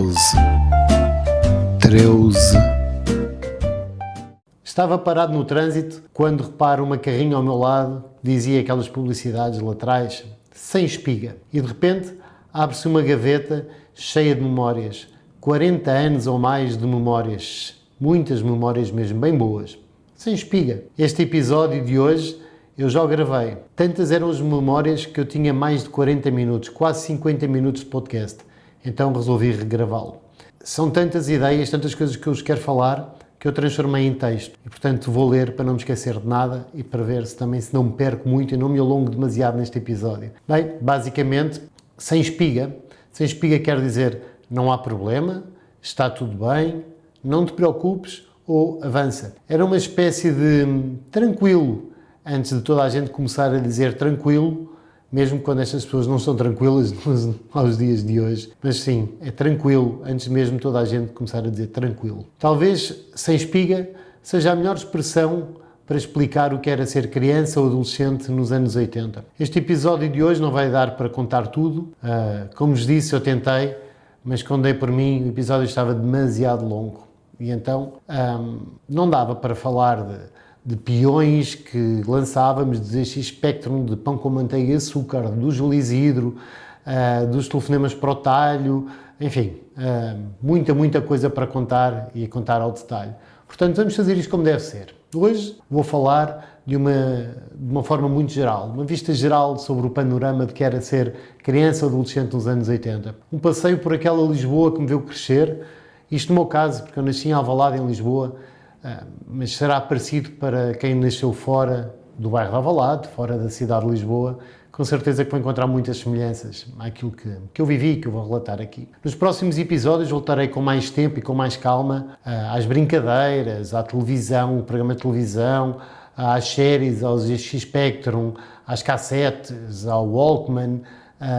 12, 13. Estava parado no trânsito quando reparo uma carrinha ao meu lado que dizia aquelas publicidades laterais, sem espiga. E de repente abre-se uma gaveta cheia de memórias. 40 anos ou mais de memórias. Muitas memórias mesmo, bem boas. Sem espiga. Este episódio de hoje eu já o gravei. Tantas eram as memórias que eu tinha mais de 40 minutos, quase 50 minutos de podcast. Então resolvi regravá-lo. São tantas ideias, tantas coisas que eu vos quero falar, que eu transformei em texto. E, portanto, vou ler para não me esquecer de nada e para ver se também se não me perco muito e não me alongo demasiado neste episódio. Bem, basicamente, sem espiga. Sem espiga quer dizer não há problema, está tudo bem, não te preocupes ou avança. Era uma espécie de tranquilo, antes de toda a gente começar a dizer tranquilo, mesmo quando estas pessoas não são tranquilas aos dias de hoje. Mas sim, é tranquilo, antes mesmo de toda a gente começar a dizer tranquilo. Talvez, sem espiga, seja a melhor expressão para explicar o que era ser criança ou adolescente nos anos 80. Este episódio de hoje não vai dar para contar tudo. Como vos disse, eu tentei, mas quando dei por mim, o episódio estava demasiado longo. E então não dava para falar de peões que lançávamos, de X-Spectrum, de pão com manteiga e açúcar, do Júlio Isidro, dos telefonemas para o talho, enfim, muita coisa para contar e contar ao detalhe. Portanto, vamos fazer isto como deve ser. Hoje vou falar de uma forma muito geral, uma vista geral sobre o panorama de que era ser criança ou adolescente nos anos 80. Um passeio por aquela Lisboa que me viu crescer, isto no meu caso, porque eu nasci em Alvalade, em Lisboa, mas será parecido para quem nasceu fora do bairro de Alvalade, fora da cidade de Lisboa, com certeza que vou encontrar muitas semelhanças àquilo que eu vivi e que eu vou relatar aqui. Nos próximos episódios voltarei com mais tempo e com mais calma às brincadeiras, à televisão, o programa de televisão, às séries, aos X-Spectrum, às cassetes, ao Walkman,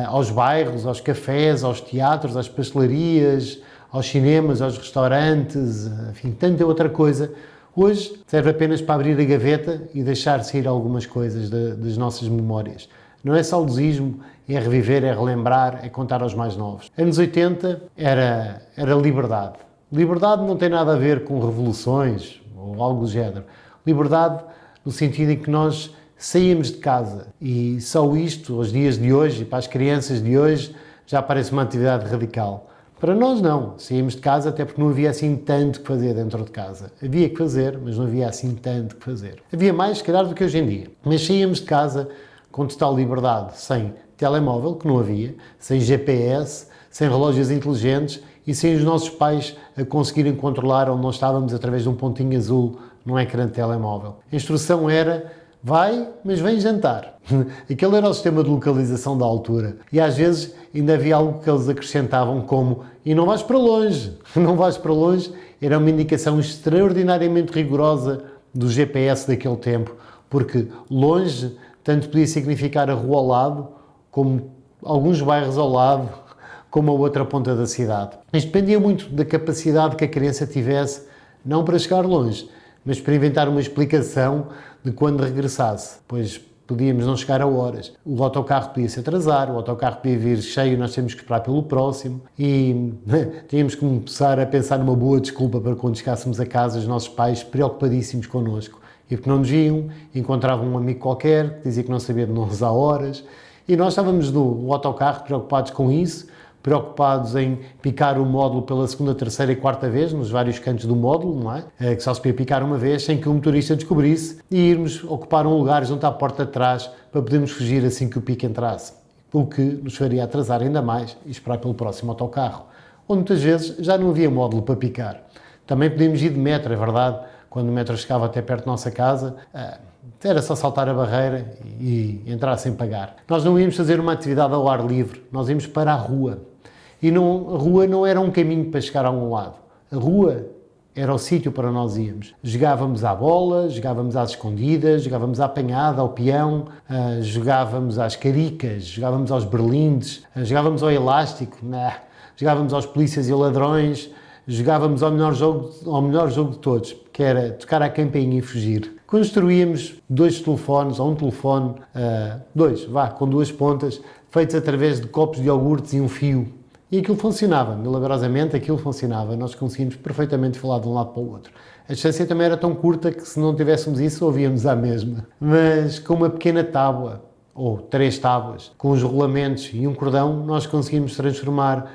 aos bairros, aos cafés, aos teatros, às pastelarias, aos cinemas, aos restaurantes, enfim, tanta outra coisa. Hoje serve apenas para abrir a gaveta e deixar sair algumas coisas das nossas memórias. Não é saudosismo, é reviver, é relembrar, é contar aos mais novos. Anos 80 era liberdade. Liberdade não tem nada a ver com revoluções ou algo do género. Liberdade no sentido em que nós saímos de casa e só isto, aos dias de hoje e para as crianças de hoje, já parece uma atividade radical. Para nós não, saímos de casa até porque não havia assim tanto que fazer dentro de casa. Havia que fazer, mas não havia assim tanto que fazer. Havia mais, se calhar, do que hoje em dia. Mas saíamos de casa com total liberdade, sem telemóvel, que não havia, sem GPS, sem relógios inteligentes e sem os nossos pais a conseguirem controlar onde nós estávamos através de um pontinho azul num ecrã de telemóvel. A instrução era: vai, mas vem jantar. Aquele era o sistema de localização da altura. E às vezes ainda havia algo que eles acrescentavam como: e não vais para longe. Não vais para longe era uma indicação extraordinariamente rigorosa do GPS daquele tempo, porque longe tanto podia significar a rua ao lado, como alguns bairros ao lado, como a outra ponta da cidade. Isto dependia muito da capacidade que a criança tivesse, não para chegar longe, mas para inventar uma explicação de quando regressasse, pois podíamos não chegar a horas. O autocarro podia se atrasar, o autocarro podia vir cheio, nós tínhamos que esperar pelo próximo e tínhamos que começar a pensar numa boa desculpa para quando chegássemos a casa os nossos pais preocupadíssimos connosco. E porque não nos viam, encontravam um amigo qualquer que dizia que não sabia de nós há horas e nós estávamos no autocarro preocupados com isso, preocupados em picar o módulo pela segunda, terceira e quarta vez, nos vários cantos do módulo, não é? Que só se podia picar uma vez, sem que o motorista descobrisse, e irmos ocupar um lugar junto à porta de trás para podermos fugir assim que o pico entrasse. O que nos faria atrasar ainda mais e esperar pelo próximo autocarro, onde muitas vezes já não havia módulo para picar. Também podíamos ir de metro, é verdade, quando o metro chegava até perto da nossa casa, era só saltar a barreira e entrar sem pagar. Nós não íamos fazer uma atividade ao ar livre, nós íamos para a rua. E a rua não era um caminho para chegar a um lado. A rua era o sítio para nós irmos. Jogávamos à bola, jogávamos às escondidas, jogávamos à apanhada, ao peão, jogávamos às caricas, jogávamos aos berlindes, jogávamos ao elástico, jogávamos aos polícias e ladrões, jogávamos ao melhor jogo de todos, que era tocar à campainha e fugir. Construíamos 2 telefones, ou um telefone, com 2 pontas, feitos através de copos de iogurtes e um fio. E aquilo funcionava, milagrosamente aquilo funcionava, nós conseguimos perfeitamente falar de um lado para o outro. A distância também era tão curta que se não tivéssemos isso, ouvíamos à mesma. Mas com uma pequena tábua, ou 3 tábuas, com os rolamentos e um cordão, nós conseguimos transformar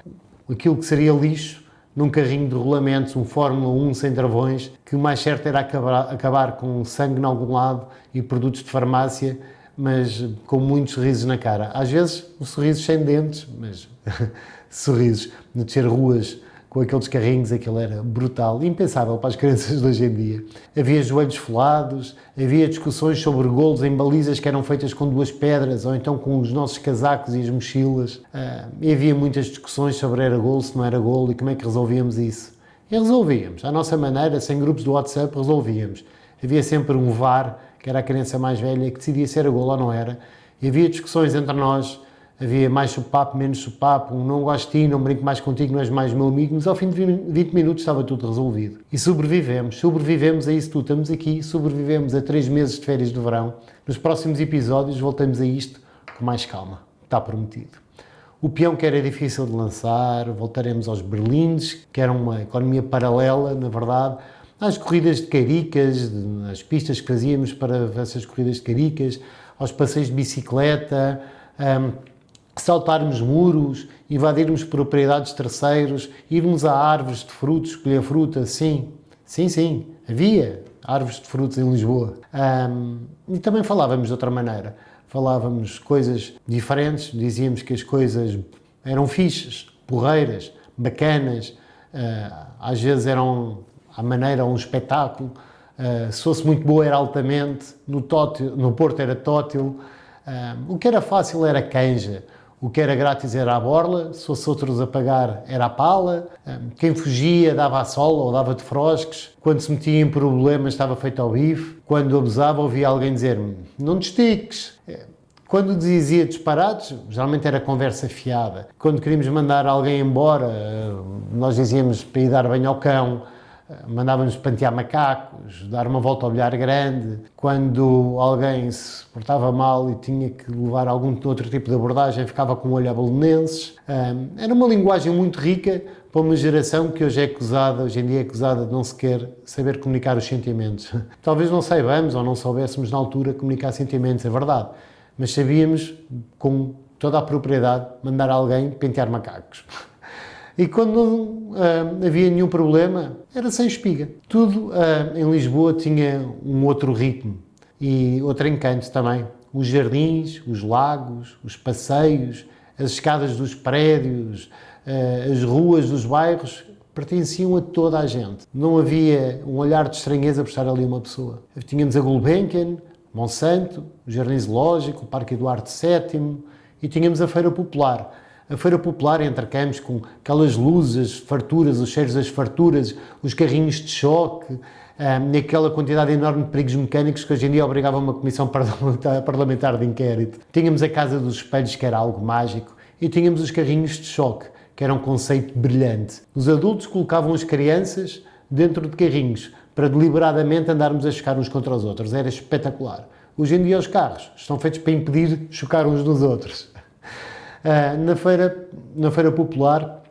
aquilo que seria lixo num carrinho de rolamentos, um Fórmula 1 sem travões, que o mais certo era acabar com sangue em algum lado e produtos de farmácia, mas com muitos sorrisos na cara. Às vezes, sorrisos sem dentes, mas sorrisos. De descer ruas com aqueles carrinhos, aquilo era brutal, impensável para as crianças de hoje em dia. Havia joelhos folados, havia discussões sobre golos em balizas que eram feitas com 2 pedras, ou então com os nossos casacos e as mochilas. E havia muitas discussões sobre era golo, se não era golo, e como é que resolvíamos isso. E resolvíamos, à nossa maneira, sem grupos do WhatsApp, resolvíamos. Havia sempre um VAR, que era a criança mais velha, que decidia se era golo ou não era. E havia discussões entre nós, havia mais sopapo, menos sopapo, um não gosto de ti, não brinco mais contigo, não és mais meu amigo, mas ao fim de 20 minutos estava tudo resolvido. E sobrevivemos a isso tudo. Estamos aqui, sobrevivemos a 3 meses de férias de verão. Nos próximos episódios voltamos a isto com mais calma. Está prometido. O peão que era difícil de lançar, voltaremos aos berlindes, que eram uma economia paralela, na verdade, às corridas de caricas, às pistas que fazíamos para essas corridas de caricas, aos passeios de bicicleta, saltarmos muros, invadirmos propriedades de terceiros, irmos a árvores de frutos, escolher fruta, sim, havia árvores de frutos em Lisboa. E também falávamos de outra maneira, falávamos coisas diferentes, dizíamos que as coisas eram fixes, porreiras, bacanas, às vezes eram à maneira um espetáculo, se fosse muito boa era altamente, no Porto era tótil, o que era fácil era canja, o que era grátis era a borla, se fosse outros a pagar era a pala, quem fugia dava a sola ou dava de frosques, quando se metia em problemas estava feito ao bife, quando abusava ouvia alguém dizer-me não te estiques. Quando dizia disparates, geralmente era conversa fiada. Quando queríamos mandar alguém embora, nós dizíamos para ir dar banho ao cão, mandávamos pantear macacos, dar uma volta ao bilhar grande. Quando alguém se portava mal e tinha que levar algum outro tipo de abordagem, ficava com o olho a belenenses. Era uma linguagem muito rica para uma geração que hoje em dia é acusada de não sequer saber comunicar os sentimentos. Talvez não saibamos ou não soubéssemos na altura comunicar sentimentos, é verdade, mas sabíamos com toda a propriedade mandar alguém pentear macacos. E quando não havia nenhum problema, era sem espiga. Tudo em Lisboa tinha um outro ritmo e outro encanto também. Os jardins, os lagos, os passeios, as escadas dos prédios, as ruas dos bairros pertenciam a toda a gente. Não havia um olhar de estranheza por estar ali uma pessoa. Tínhamos a Gulbenkian, Monsanto, o Jardim Zoológico, o Parque Eduardo VII e tínhamos a Feira Popular. A Feira Popular entre campos com aquelas luzes, as farturas, os cheiros das farturas, os carrinhos de choque, e aquela quantidade enorme de perigos mecânicos que hoje em dia obrigava uma comissão parlamentar de inquérito. Tínhamos a Casa dos Espelhos, que era algo mágico, e tínhamos os carrinhos de choque, que era um conceito brilhante. Os adultos colocavam as crianças dentro de carrinhos para deliberadamente andarmos a chocar uns contra os outros. Era espetacular. Hoje em dia os carros estão feitos para impedir chocar uns nos outros. Na feira popular,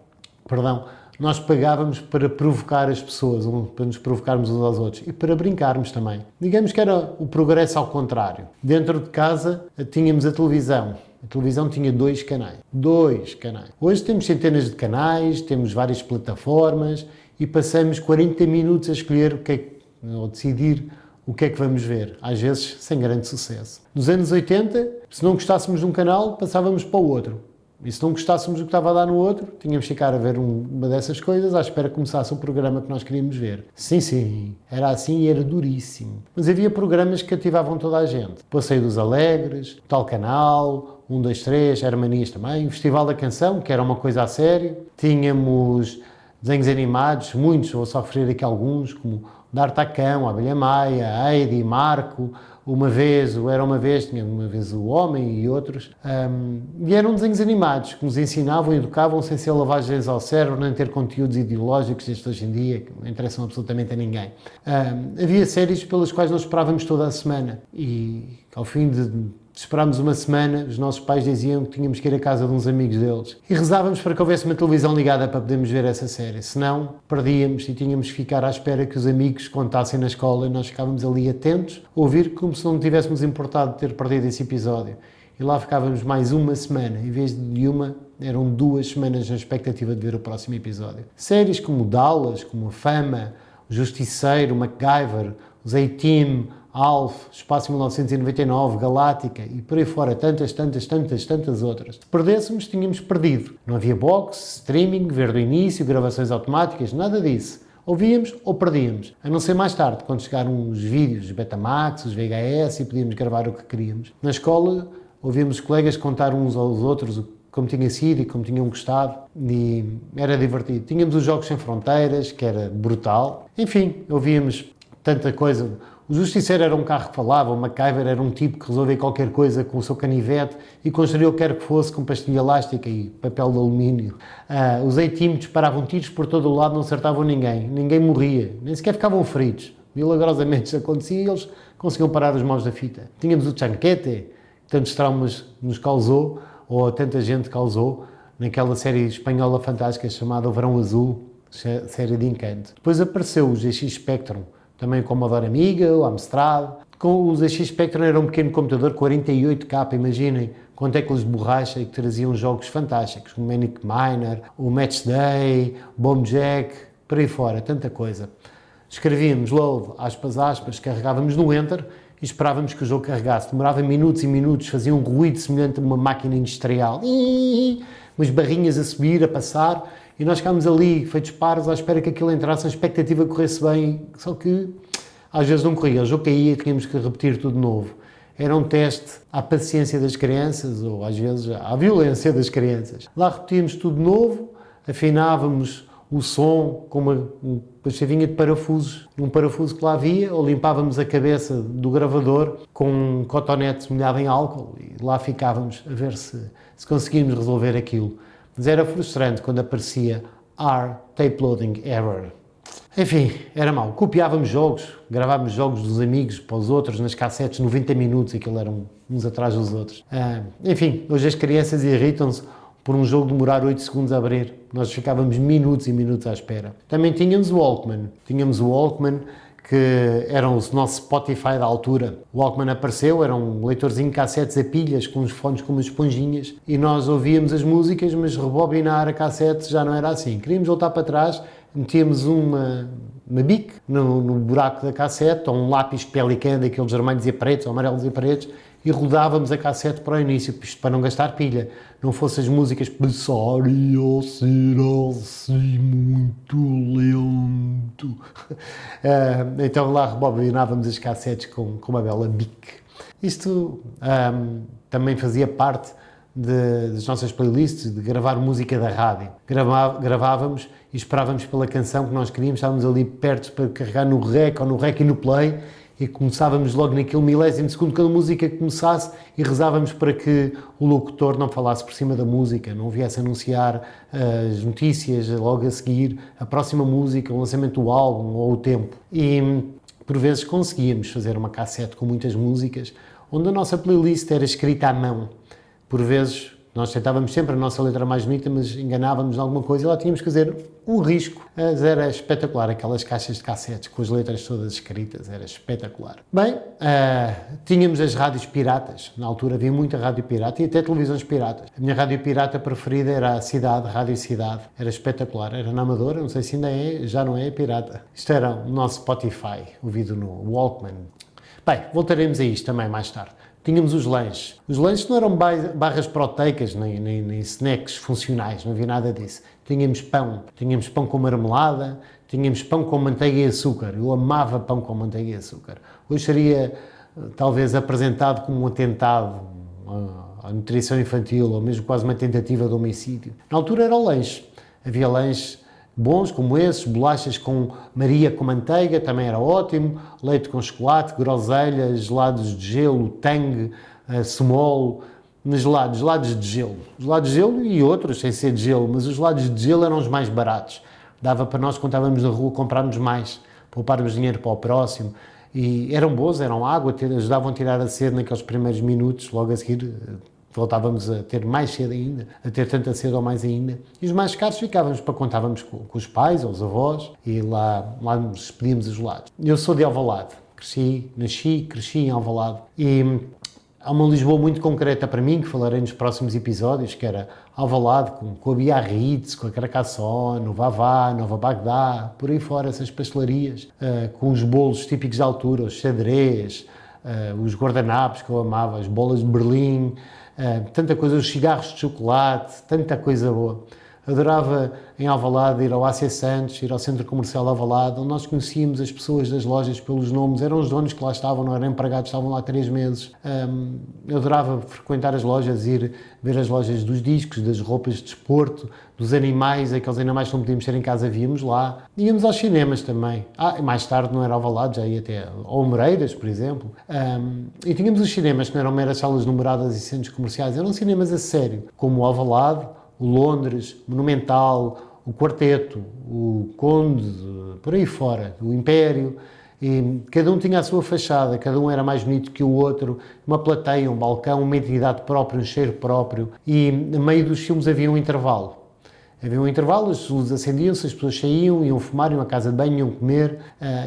nós pagávamos para provocar as pessoas, para nos provocarmos uns aos outros e para brincarmos também. Digamos que era o progresso ao contrário. Dentro de casa tínhamos a televisão. A televisão tinha 2 canais. 2 canais. Hoje temos centenas de canais, temos várias plataformas e passamos 40 minutos a escolher ou decidir o que é que vamos ver, às vezes sem grande sucesso. Nos anos 80, se não gostássemos de um canal, passávamos para o outro. E se não gostássemos do que estava a dar no outro, tínhamos que ficar a ver uma dessas coisas à espera que começasse o programa que nós queríamos ver. Sim, era assim e era duríssimo. Mas havia programas que cativavam toda a gente. Passeio dos Alegres, Tal Canal, 1, 2, 3, Hermanias também, o Festival da Canção, que era uma coisa a sério. Tínhamos desenhos animados, muitos, vou só referir aqui alguns, como D'Artacão, Abelha Maia, Heidi, Marco, Era Uma Vez, tinha uma vez o Homem e outros. E eram desenhos animados que nos ensinavam e educavam sem ser lavagens ao cérebro, nem ter conteúdos ideológicos destes hoje em dia, que não interessam absolutamente a ninguém. Havia séries pelas quais nós esperávamos toda a semana e ao fim de esperámos uma semana, os nossos pais diziam que tínhamos que ir à casa de uns amigos deles. E rezávamos para que houvesse uma televisão ligada para podermos ver essa série. Senão, perdíamos e tínhamos que ficar à espera que os amigos contassem na escola e nós ficávamos ali atentos, a ouvir como se não tivéssemos importado de ter perdido esse episódio. E lá ficávamos mais uma semana. Em vez de uma, eram 2 semanas na expectativa de ver o próximo episódio. Séries como Dallas, como A Fama, O Justiceiro, MacGyver, os A-Team, Alf, Espaço 1999, Galáctica e por aí fora, tantas outras. Se perdêssemos, tínhamos perdido. Não havia box, streaming, ver do início, gravações automáticas, nada disso. Ouvíamos ou perdíamos. A não ser mais tarde, quando chegaram os vídeos, os Betamax, os VHS e podíamos gravar o que queríamos. Na escola, ouvíamos os colegas contar uns aos outros como tinha sido e como tinham gostado e era divertido. Tínhamos os Jogos Sem Fronteiras, que era brutal. Enfim, ouvíamos tanta coisa. O Justiceiro era um carro que falava, o MacGyver era um tipo que resolvia qualquer coisa com o seu canivete e construía o que quer que fosse com pastilha elástica e papel de alumínio. Os A-Team disparavam tiros por todo o lado, não acertavam ninguém morria, nem sequer ficavam feridos. Milagrosamente isso acontecia e eles conseguiam parar os maus da fita. Tínhamos o Chanquete, que tantos traumas nos causou, ou tanta gente causou, naquela série espanhola fantástica chamada O Verão Azul, série de encanto. Depois apareceu o ZX Spectrum, também o Commodore Amiga, o Amstrad. Com o ZX Spectrum era um pequeno computador 48K, imaginem, com teclas de borracha e que traziam jogos fantásticos, como Manic Miner, o Match Day, Bomb Jack, por aí fora, tanta coisa. Escrevíamos load, aspas, carregávamos no Enter e esperávamos que o jogo carregasse. Demorava minutos e minutos, fazia um ruído semelhante a uma máquina industrial. Umas barrinhas a subir, a passar, e nós ficámos ali, feitos paros, à espera que aquilo entrasse, a expectativa corresse bem, só que às vezes não corria, o jogo caía e tínhamos que repetir tudo de novo. Era um teste à paciência das crianças, ou às vezes à violência das crianças. Lá repetíamos tudo de novo, afinávamos o som com uma chavinha de parafusos, um parafuso que lá havia, ou limpávamos a cabeça do gravador com um cotonete molhado em álcool e lá ficávamos a ver se conseguíamos resolver aquilo. Mas era frustrante quando aparecia R Tape Loading Error. Enfim, era mau. Copiávamos jogos, gravávamos jogos dos amigos para os outros nas cassetes 90 minutos, aquilo eram uns atrás dos outros. Enfim, hoje as crianças irritam-se por um jogo demorar 8 segundos a abrir. Nós ficávamos minutos e minutos à espera. Também tínhamos o Walkman. Que era o nosso Spotify da altura. O Walkman apareceu, era um leitorzinho de cassetes a pilhas, com uns fones com umas esponjinhas, e nós ouvíamos as músicas, mas rebobinar a cassete já não era assim. Queríamos voltar para trás, metíamos uma bic no buraco da cassete, ou um lápis Pelican, daqueles vermelhos e pretos, ou amarelos e pretos, e rodávamos a cassete para o início, isto para não gastar pilha. Não fossem as músicas pensaria ser assim muito lento. Então lá rebobinávamos as cassetes com uma bela bic. Isto também fazia parte das nossas playlists, de gravar música da rádio. Gravávamos e esperávamos pela canção que nós queríamos, estávamos ali perto para carregar no rec ou no rec e no play, e começávamos logo naquele milésimo de segundo quando a música começasse e rezávamos para que o locutor não falasse por cima da música, não viesse anunciar as notícias logo a seguir, a próxima música, o lançamento do álbum ou o tempo. E por vezes conseguíamos fazer uma cassete com muitas músicas, onde a nossa playlist era escrita à mão. Por vezes nós tentávamos sempre a nossa letra mais bonita, mas enganávamos em alguma coisa e lá tínhamos que fazer um risco. Mas era espetacular, aquelas caixas de cassetes com as letras todas escritas, era espetacular. Bem, tínhamos as rádios piratas. Na altura havia muita rádio pirata e até televisões piratas. A minha rádio pirata preferida era a Cidade, Rádio Cidade. Era espetacular, era na Amadora, não sei se ainda é, já não é pirata. Isto era o nosso Spotify, ouvido no Walkman. Bem, voltaremos a isto também mais tarde. Tínhamos os lanches. Os lanches não eram barras proteicas, nem snacks funcionais, não havia nada disso. Tínhamos pão com marmelada, tínhamos pão com manteiga e açúcar. Eu amava pão com manteiga e açúcar. Hoje seria, talvez, apresentado como um atentado à nutrição infantil, ou mesmo quase uma tentativa de homicídio. Na altura era o lanche. Havia lanches bons como esses, bolachas com Maria com manteiga, também era ótimo, leite com chocolate, groselha, gelados de gelo, Tang, Smol, gelados de gelo. Gelados de gelo e outros sem ser de gelo, mas os gelados de gelo eram os mais baratos. Dava para nós, quando estávamos na rua, comprarmos mais, pouparmos dinheiro para o próximo. e eram boas, eram água, ajudavam a tirar a sede naqueles primeiros minutos, logo a seguir voltávamos a ter mais sede ainda, a ter tanta sede ou mais ainda. E os mais caros ficávamos para contávamos com os pais ou os avós e lá nos pedíamos os gelados. Eu sou de Alvalade, cresci em Alvalade e há uma Lisboa muito concreta para mim, que falarei nos próximos episódios, que era Alvalade com a Biarritz, com a Carcassonne, o Vavá, Nova Bagdá, por aí fora, essas pastelarias, com os bolos típicos da altura, os xadrez, os guardanapos que eu amava, as bolas de Berlim, tanta coisa, os cigarros de chocolate, tanta coisa boa. Adorava em Alvalade ir ao AC Santos, ir ao Centro Comercial de Alvalade, onde nós conhecíamos as pessoas das lojas pelos nomes, eram os donos que lá estavam, não eram empregados, estavam lá 3 meses. Eu adorava frequentar as lojas, ir ver as lojas dos discos, das roupas de desporto, dos animais, aqueles animais que não podíamos ter em casa, víamos lá. Íamos aos cinemas também. Mais tarde não era Alvalade, já ia até ao Moreiras, por exemplo. E tínhamos os cinemas, que não eram meras salas numeradas e centros comerciais, eram cinemas a sério, como o Alvalade, o Londres, o Monumental, o Quarteto, o Conde, por aí fora, o Império, e cada um tinha a sua fachada, cada um era mais bonito que o outro, uma plateia, um balcão, uma entidade própria, um cheiro próprio, e no meio dos filmes havia um intervalo. Havia um intervalo, as luzes acendiam-se, as pessoas saíam, iam fumar, iam à casa de banho, iam comer,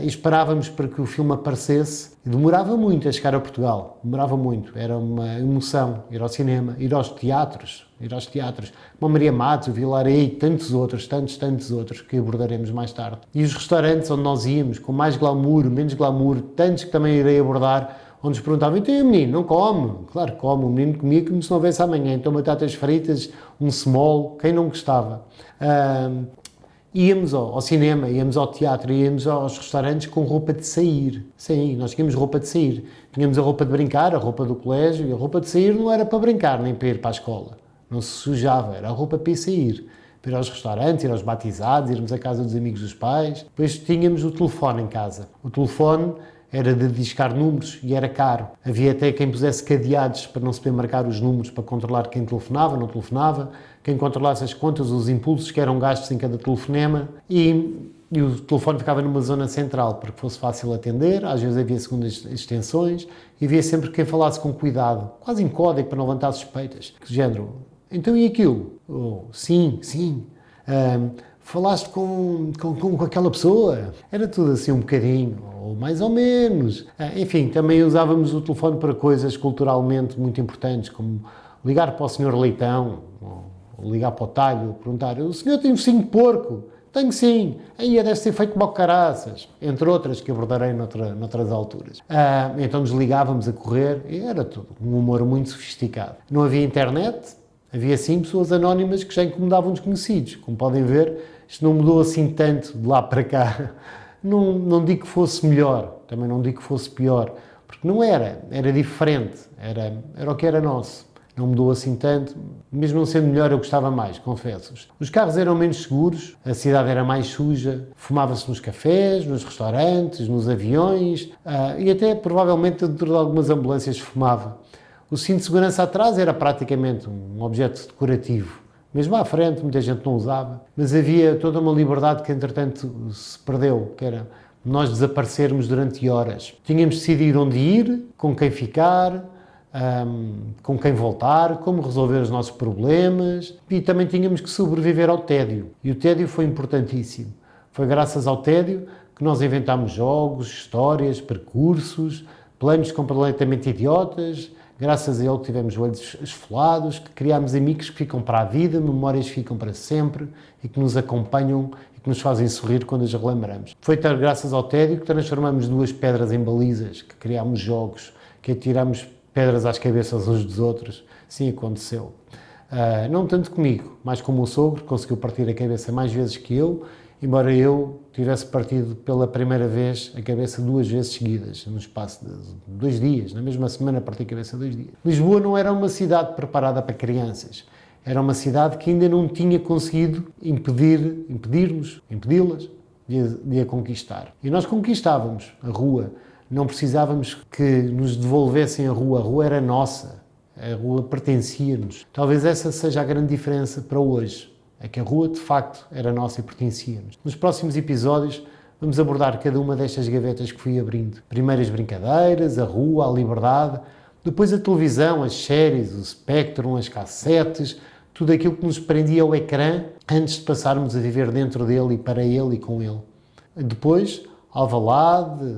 e esperávamos para que o filme aparecesse. E demorava muito a chegar a Portugal, demorava muito, era uma emoção ir ao cinema, ir aos teatros, como a Maria Matos, o Vilarei, tantos outros que abordaremos mais tarde. E os restaurantes onde nós íamos, com mais glamour, menos glamour, tantos que também irei abordar, onde nos perguntavam, então o menino, não come? Claro que come, o menino comia como se não houvesse amanhã, então batatas fritas, um small, quem não gostava? Íamos ao cinema, íamos ao teatro, íamos aos restaurantes com roupa de sair. Sim, nós tínhamos roupa de sair. Tínhamos a roupa de brincar, a roupa do colégio, e a roupa de sair não era para brincar, nem para ir para a escola. Não se sujava, era a roupa para ir sair. Para ir aos restaurantes, ir aos batizados, irmos à casa dos amigos dos pais. Depois tínhamos o telefone em casa. O telefone era de discar números e era caro. Havia até quem pusesse cadeados para não se poder marcar os números para controlar quem telefonava, não telefonava, quem controlasse as contas, os impulsos que eram gastos em cada telefonema e o telefone ficava numa zona central para que fosse fácil atender, às vezes havia segundas extensões e havia sempre quem falasse com cuidado, quase em código para não levantar suspeitas. Que género, então e aquilo? Oh, sim. Falaste com aquela pessoa? Era tudo assim um bocadinho, ou mais ou menos. Enfim, também usávamos o telefone para coisas culturalmente muito importantes, como ligar para o Sr. Leitão, ou ligar para o talho, perguntar, o senhor tem um focinho de porco? Tenho sim. Aí deve ser feito como caraças, entre outras que abordarei noutras alturas. Então nos ligávamos a correr e era tudo um humor muito sofisticado. Não havia internet, havia sim pessoas anónimas que já incomodavam desconhecidos. Como podem ver, isto não mudou assim tanto de lá para cá. Não digo que fosse melhor, também não digo que fosse pior, porque não era diferente, era o que era nosso. Não mudou assim tanto, mesmo não sendo melhor eu gostava mais, confesso-vos. Os carros eram menos seguros, a cidade era mais suja, fumava-se nos cafés, nos restaurantes, nos aviões e até provavelmente dentro de algumas ambulâncias fumava. O cinto de segurança atrás era praticamente um objeto decorativo. Mesmo à frente, muita gente não usava, mas havia toda uma liberdade que, entretanto, se perdeu, que era nós desaparecermos durante horas. Tínhamos de decidir onde ir, com quem ficar, com quem voltar, como resolver os nossos problemas e também tínhamos que sobreviver ao tédio. E o tédio foi importantíssimo. Foi graças ao tédio que nós inventámos jogos, histórias, percursos, planos completamente idiotas. Graças a ele que tivemos olhos esfolados, que criámos amigos que ficam para a vida, memórias que ficam para sempre e que nos acompanham e que nos fazem sorrir quando as relembramos. Foi graças ao tédio que transformamos 2 pedras em balizas, que criámos jogos, que atirámos pedras às cabeças uns dos outros. Sim, aconteceu. Não tanto comigo, mas como o sogro, conseguiu partir a cabeça mais vezes que eu, embora eu tivesse partido pela primeira vez a cabeça 2 vezes seguidas, no espaço de 2 dias, na mesma semana parti a cabeça 2 dias. Lisboa não era uma cidade preparada para crianças, era uma cidade que ainda não tinha conseguido impedi-las de a conquistar. E nós conquistávamos a rua, não precisávamos que nos devolvessem a rua era nossa, a rua pertencia-nos. Talvez essa seja a grande diferença para hoje. É que a rua, de facto, era nossa e pertencia-nos. Nos próximos episódios Vamos abordar cada uma destas gavetas que fui abrindo. Primeiro as brincadeiras, a rua, a liberdade, depois a televisão, as séries, o Spectrum, as cassetes, tudo aquilo que nos prendia ao ecrã antes de passarmos a viver dentro dele e para ele e com ele. Depois, Alvalade,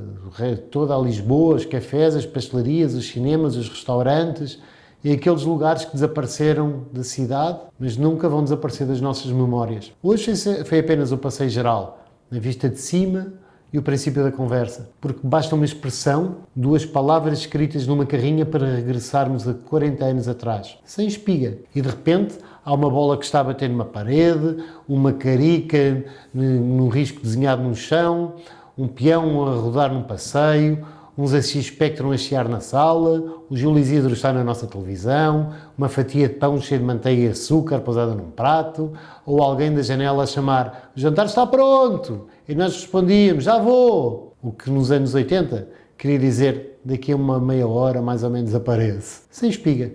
toda a Lisboa, os cafés, as pastelarias, os cinemas, os restaurantes e aqueles lugares que desapareceram da cidade, mas nunca vão desaparecer das nossas memórias. Hoje foi apenas o passeio geral, na vista de cima e o princípio da conversa, porque basta uma expressão, duas palavras escritas numa carrinha para regressarmos a 40 anos atrás, sem espiga. E de repente há uma bola que está a bater numa parede, uma carica num risco desenhado no chão, um peão a rodar num passeio, uns assis Spectrum a chiar na sala, o Júlio Isidro está na nossa televisão, uma fatia de pão cheia de manteiga e açúcar pousada num prato, ou alguém da janela a chamar: "O jantar está pronto!" E nós respondíamos: "Já vou!" O que nos anos 80 queria dizer: daqui a uma meia hora mais ou menos aparece. Sem espiga.